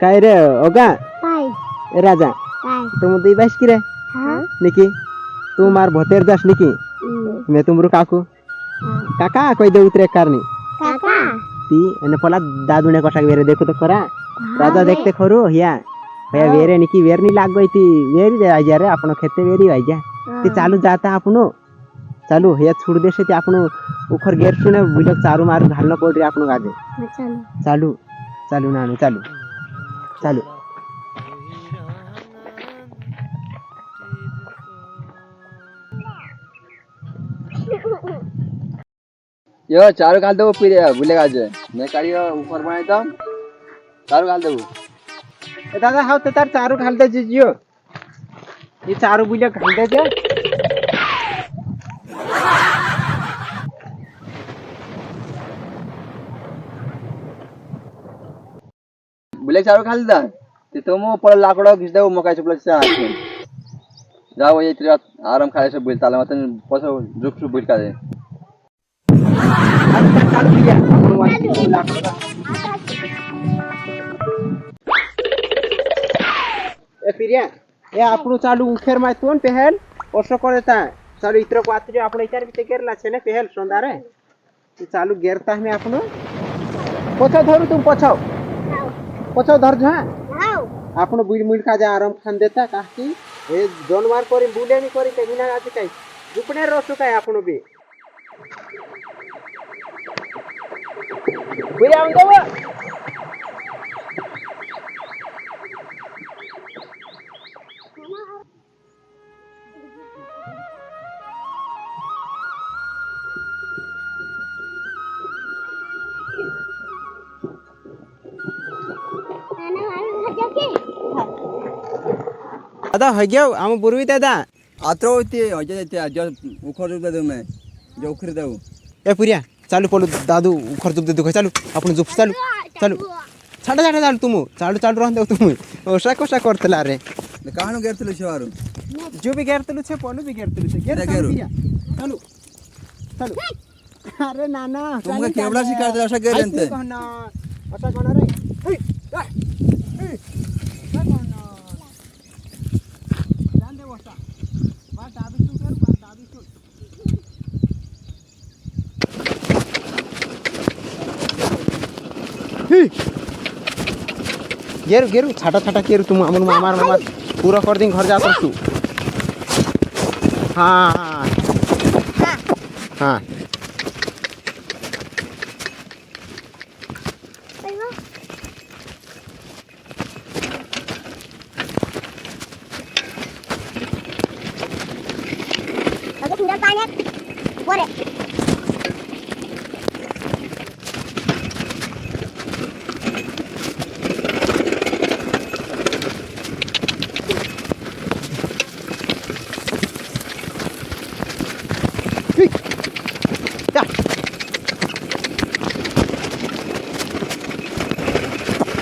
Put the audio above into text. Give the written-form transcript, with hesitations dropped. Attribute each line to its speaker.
Speaker 1: काय रे ओगा
Speaker 2: काय
Speaker 1: ए राजा
Speaker 2: काय
Speaker 1: तुम दी बाइस की रे
Speaker 2: हाँ
Speaker 1: निकी तू मार भोतेर दास निकी मैं तुमरू काकू काका कोई दे उतरे कारनी
Speaker 2: काका
Speaker 1: ती एने पला दादुने कसा वेरे देखो तो खरा राजा
Speaker 2: वे-
Speaker 1: देखते खरू हिया भैया वेरे निकी वेरनी लाग गई थी वेरी दे आजा रे आपण खेते वेरी आजा ती चालू जाता आपनो चालू हे छोड़ दे से आपण उखर गेर सुने बुलक चारू मारू घालनो पड़ रे आपण गाजे
Speaker 2: चलो
Speaker 1: चालू चालू नानू चालू चालू
Speaker 3: यो चारू घाल दो फिर भूलेगा जे मैं काढ़ियो ऊपर बनाई तो चारू घाल दो
Speaker 1: ए दादा हाउ ते तार चारू घाल दे जियो ये चारू बुलक घाल दे जे
Speaker 3: भूले चारू घाल दा ते तो मो पर लाकडो घिस दो मकाई चपला चा जाओ ये तेरा आराम खाए से बुल ताला मतन पसो जुक सु बुल का दे
Speaker 1: चालू किया आपण वाली लाकडो ए फिरिया ए आपण चालू उखेर माय तोन पहल ओसो कर देता चालू इत्र को आत्री आपण इचार बिते गेरला छे ने पहल सोंदारे ती चालू गेरता में आपण पछो धरू तुम पछो धर जा
Speaker 2: हाउ
Speaker 1: आपण बुल मुल का जा आराम खान देता काकी ए जानवर कोरी बुले नी कोरी ते बिना आज काय दुपने रोसु काय आपण बी बुले आऊं देवा
Speaker 2: नाना मारू भजा के
Speaker 1: दादा हो गया हम बुरवी दादा
Speaker 3: आत्रो ते अजे ते जो उखर दे दो मैं जो उखर दो
Speaker 1: ए पुरिया चालू पडू दादू उखर जुप दे दुख चालू आपण जुप चालू चालू छाडा छाडा चालू तुम चालू चालू रहन तुम ओसा कोसा करतला रे
Speaker 3: कहानो गेरतलो छवारू
Speaker 1: जो भी गेरतलु छे पनु भी गेरतलु छे गेर
Speaker 3: गेरू.
Speaker 1: चालू चालू अरे नाना
Speaker 3: तुमका केवढा शिकार दिला असा गेरंते
Speaker 1: कहना असा कहना रे ए कहना जान दे वसा बा दाबी तू कर बा दाबी तू गेरू गेरू छाटा छाटा केरू तुम अमन मामार मामा पूरा कर दिन घर जा कर तू हाँ हाँ हाँ
Speaker 2: अगं तुला पाण्यात वर आहे